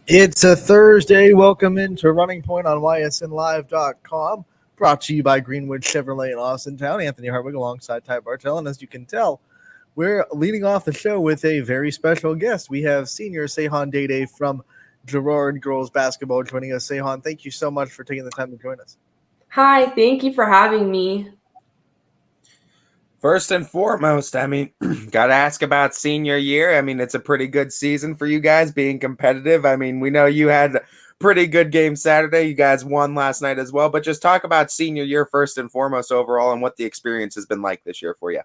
It's a Thursday. Welcome into Running Point on YSNLive.com. Brought to you by Greenwood Chevrolet in Austintown. Anthony Hartwig alongside Ty Bartell. And as you can tell, we're leading off the show with a very special guest. We have senior Seyhan Dede from Girard girls basketball joining us. Seyhan, thank you so much for taking the time to join us. Hi, thank you for having me. First and foremost, got to ask about senior year. It's a pretty good season for you guys being competitive. We know you had a pretty good game Saturday. You guys won last night as well, but just talk about senior year first and foremost overall and what the experience has been like this year for you.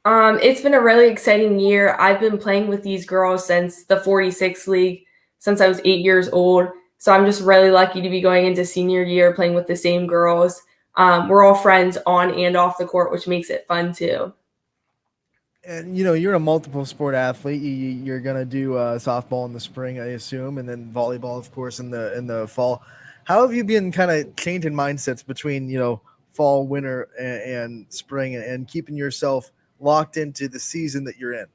It's been a really exciting year. I've been playing with these girls since the 46 league, since I was 8 years old. So I'm just really lucky to be going into senior year playing with the same girls. We're all friends on and off the court, which makes it fun too. And, you're a multiple sport athlete. You're going to do softball in the spring, I assume, and then volleyball, of course, in the fall. How have you been kind of changing mindsets between, fall, winter, and spring and keeping yourself locked into the season that you're in?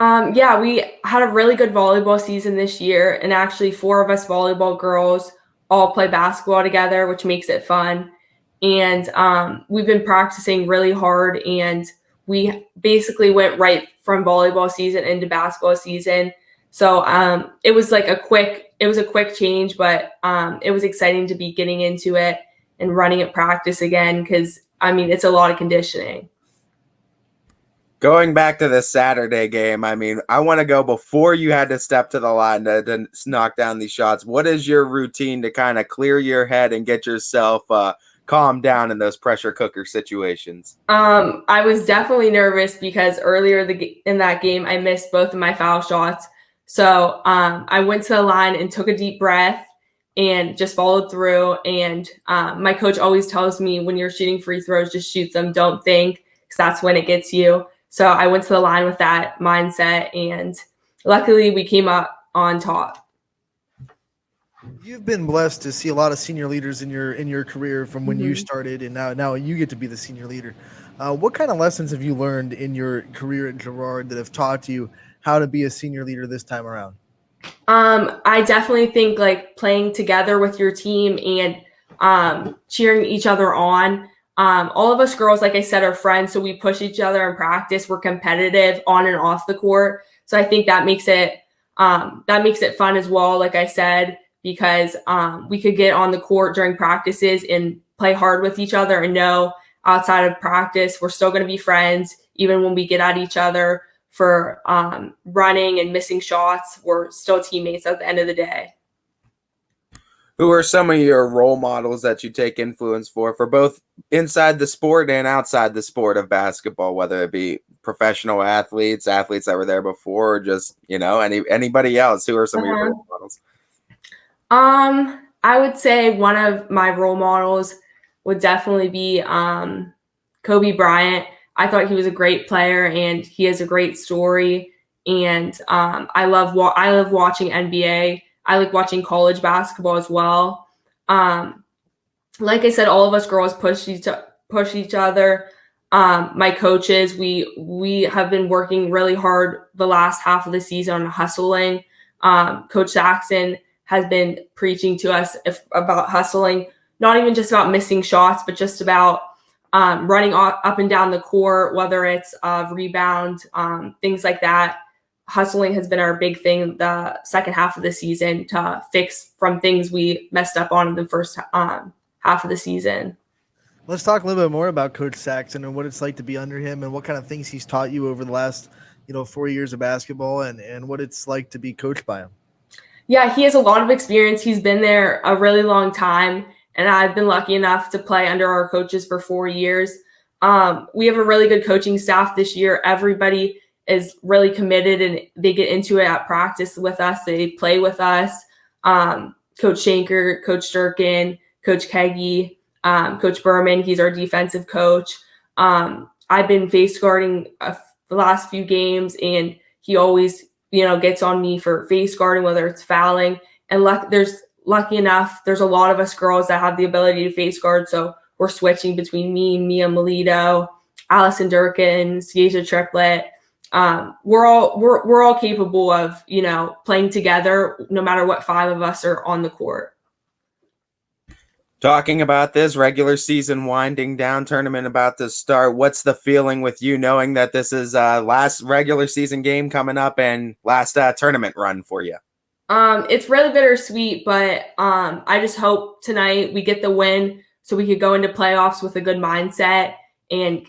Yeah, we had a really good volleyball season this year, and actually 4 of us volleyball girls all play basketball together, which makes it fun. And we've been practicing really hard, and we basically went right from volleyball season into basketball season. So it was like a quick change, but it was exciting to be getting into it and running at practice again because, it's a lot of conditioning. Going back to the Saturday game, I want to go before you had to step to the line to knock down these shots. What is your routine to kind of clear your head and get yourself calm down in those pressure cooker situations? I was definitely nervous because earlier in that game, I missed both of my foul shots. So I went to the line and took a deep breath and just followed through. And my coach always tells me when you're shooting free throws, just shoot them. Don't think, because that's when it gets you. So I went to the line with that mindset, and luckily we came up on top. You've been blessed to see a lot of senior leaders in your career from when you started, and now you get to be the senior leader. What kind of lessons have you learned in your career at Girard that have taught you how to be a senior leader this time around? I definitely think like playing together with your team and cheering each other on. All of us girls, like I said, are friends, so we push each other in practice. We're competitive on and off the court, so I think that makes it fun as well. Like I said, because we could get on the court during practices and play hard with each other and know outside of practice we're still going to be friends. Even when we get at each other for running and missing shots, we're still teammates at the end of the day. Who are some of your role models that you take influence for both inside the sport and outside the sport of basketball, whether it be professional athletes that were there before, or just, anybody else? Who are some of your role models? I would say one of my role models would definitely be Kobe Bryant. I thought he was a great player, and he has a great story. And I love watching NBA. I like watching college basketball as well. Like I said, all of us girls push each other. My coaches, we have been working really hard the last half of the season on hustling. Coach Saxon has been preaching to us about hustling, not even just about missing shots, but just about running up and down the court, whether it's rebound, things like that. Hustling has been our big thing the second half of the season to fix from things we messed up on in the first half of the season. Let's talk a little bit more about Coach Saxon and what it's like to be under him and what kind of things he's taught you over the last 4 years of basketball and what it's like to be coached by him. Yeah, he has a lot of experience. He's been there a really long time, and I've been lucky enough to play under our coaches for 4 years. We have a really good coaching staff this year. Everybody is really committed, and they get into it at practice with us. They play with us. Coach Shanker, Coach Durkin, Coach Keggy, Coach Berman, he's our defensive coach. I've been face guarding the last few games, and he always, gets on me for face guarding, whether it's fouling. And lucky enough, there's a lot of us girls that have the ability to face guard. So we're switching between me, Mia Melito, Allison Durkin, Sieja Triplett, we're all capable of, playing together no matter what 5 of us are on the court. Talking about this regular season winding down, tournament about to start, what's the feeling with you knowing that this is last regular season game coming up and last tournament run for you? It's really bittersweet, but I just hope tonight we get the win so we could go into playoffs with a good mindset and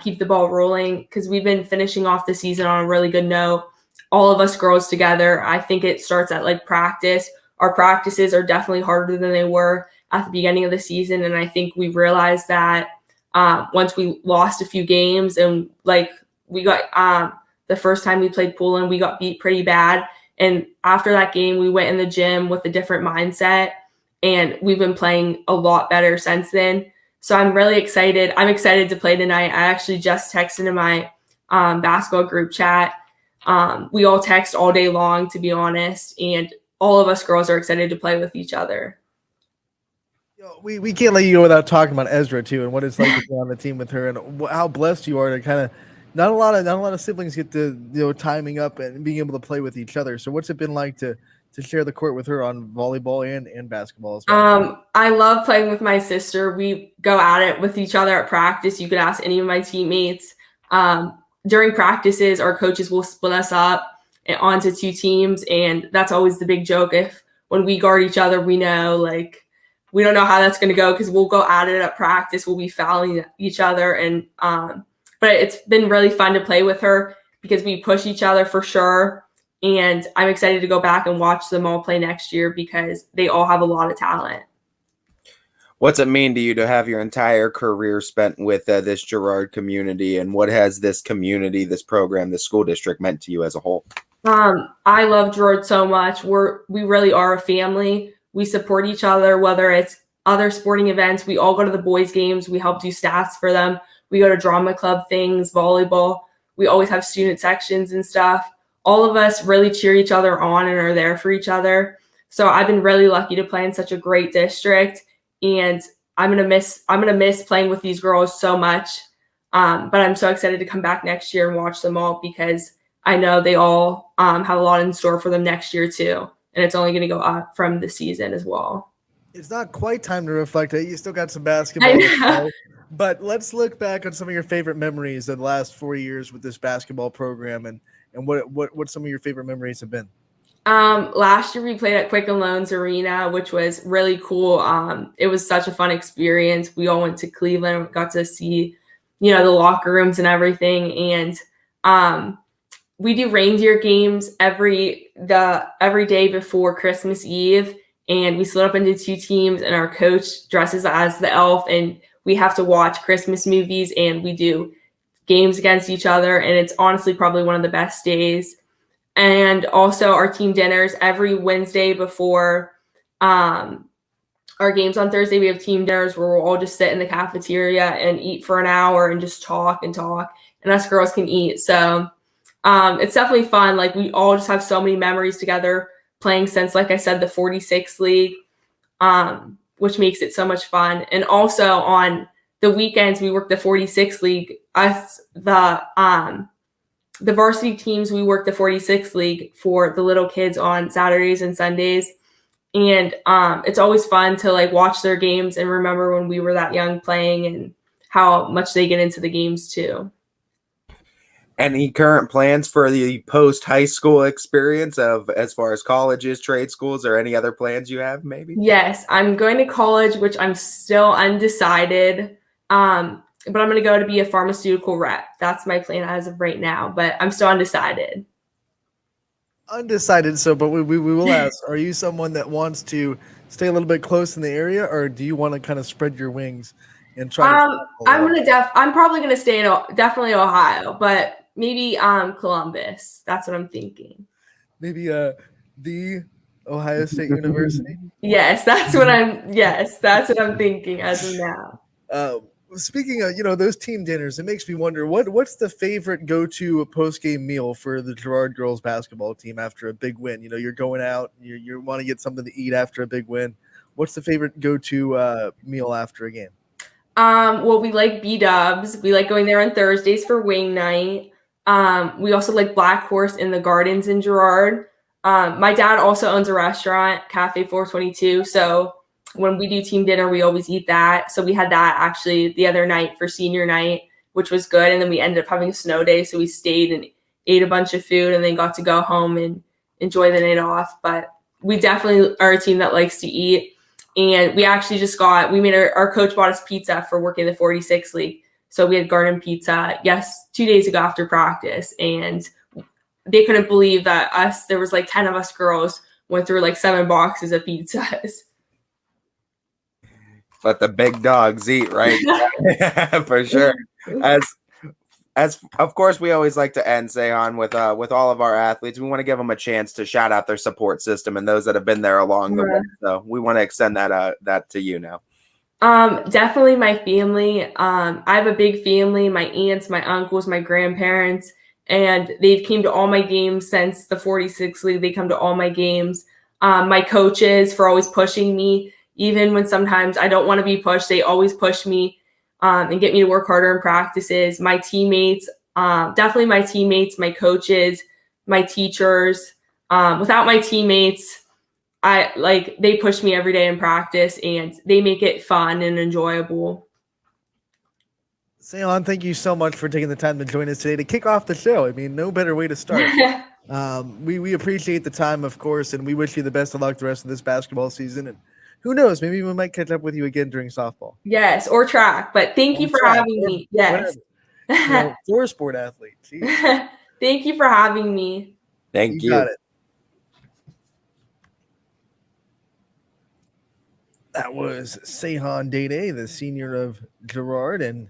keep the ball rolling, because we've been finishing off the season on a really good note. All of us girls together. I think it starts at practice. Our practices are definitely harder than they were at the beginning of the season, and I think we realized that once we lost a few games, and we got the first time we played Poland, we got beat pretty bad. And after that game, we went in the gym with a different mindset, and we've been playing a lot better since then. So I'm really excited. I'm excited to play tonight. I actually just texted in my basketball group chat. We all text all day long, to be honest, and all of us girls are excited to play with each other. We can't let you go without talking about Ezra too, and what it's like to be on the team with her, and how blessed you are to kind of not a lot of siblings get to timing up and being able to play with each other. So what's it been like to share the court with her on volleyball and basketball as well? I love playing with my sister. We go at it with each other at practice. You could ask any of my teammates. During practices, our coaches will split us up onto 2 teams, and that's always the big joke. When we guard each other, we know we don't know how that's going to go, because we'll go at it at practice. We'll be fouling each other, and but it's been really fun to play with her because we push each other for sure. And I'm excited to go back and watch them all play next year because they all have a lot of talent. What's it mean to you to have your entire career spent with this Girard community, and what has this community, this program, this school district meant to you as a whole? I love Girard so much. We really are a family. We support each other, whether it's other sporting events. We all go to the boys' games. We help do stats for them. We go to drama club things, volleyball. We always have student sections and stuff. All of us really cheer each other on and are there for each other. So I've been really lucky to play in such a great district, and I'm gonna miss playing with these girls so much. But I'm so excited to come back next year and watch them all, because I know they all have a lot in store for them next year too, and it's only going to go up from the season as well. It's not quite time to reflect. You still got some basketball to play. But let's look back on some of your favorite memories of the last 4 years with this basketball program, and what some of your favorite memories have been. Last year we played at Quicken Loans Arena, which was really cool. It was such a fun experience. We all went to Cleveland, got to see, the locker rooms and everything. And we do reindeer games every day before Christmas Eve, and we split up into 2 teams, and our coach dresses as the elf, and we have to watch Christmas movies, and we do games against each other, and it's honestly probably one of the best days. And also our team dinners every Wednesday before our games on Thursday. We have team dinners where we'll all just sit in the cafeteria and eat for an hour and just talk, and us girls can eat. So it's definitely fun. We all just have so many memories together playing since, like I said, the 46 league, which makes it so much fun. And also on the weekends, we work the 46 league. Us, the varsity teams, we work the 46 league for the little kids on Saturdays and Sundays. And it's always fun to watch their games and remember when we were that young playing and how much they get into the games too. Any current plans for the post-high school experience as far as colleges, trade schools, or any other plans you have maybe? Yes, I'm going to college, which I'm still undecided. But I'm going to go to be a pharmaceutical rep. That's my plan as of right now, but I'm still undecided. So, but we will ask, are you someone that wants to stay a little bit close in the area, or do you want to kind of spread your wings and try I'm probably going to stay in definitely Ohio, but maybe Columbus. That's what I'm thinking. Maybe the Ohio State University. Yes, that's what I'm thinking as of now. Speaking of, those team dinners, it makes me wonder what's the favorite go-to post-game meal for the Girard girls basketball team after a big win? You're going out, you want to get something to eat after a big win. What's the favorite go-to meal after a game? Well, we like B-dubs. We like going there on Thursdays for wing night. We also like Black Horse in the Gardens in Girard. My dad also owns a restaurant, Cafe 422. So when we do team dinner, we always eat that. So we had that actually the other night for senior night, which was good. And then we ended up having a snow day. So we stayed and ate a bunch of food and then got to go home and enjoy the night off. But we definitely are a team that likes to eat. And we actually we made our coach bought us pizza for working the 46 league. So we had garden pizza, 2 days ago after practice. And they couldn't believe that there was like 10 of us girls went through like 7 boxes of pizzas. Let the big dogs eat, right? For sure. As of course, we always like to end, Seyhan, with all of our athletes. We want to give them a chance to shout out their support system and those that have been there along the way. So we want to extend that to you now. Definitely my family. I have a big family, my aunts, my uncles, my grandparents, and they've came to all my games since the 46 league. They come to all my games. My coaches for always pushing me, even when sometimes I don't want to be pushed, they always push me and get me to work harder in practices. My teammates, definitely my teammates, my coaches, my teachers. Without my teammates, they push me every day in practice and they make it fun and enjoyable. Seyhan, thank you so much for taking the time to join us today to kick off the show. I mean, no better way to start. We appreciate the time, of course, and we wish you the best of luck the rest of this basketball season. And who knows, maybe we might catch up with you again during softball. Yes, or track. But thank you for having me. Yes. For sport athlete. Thank you for having me. Thank you. Got it. That was Seyhan Dede, the senior of Girard, and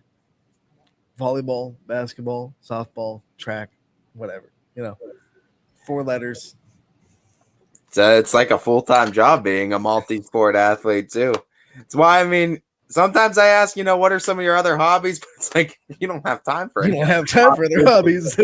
volleyball, basketball, softball, track, whatever. 4 letters. It's like a full-time job being a multi-sport athlete too. It's why, I mean, sometimes I ask, what are some of your other hobbies? But it's like you don't have time for it. You don't have time for other hobbies.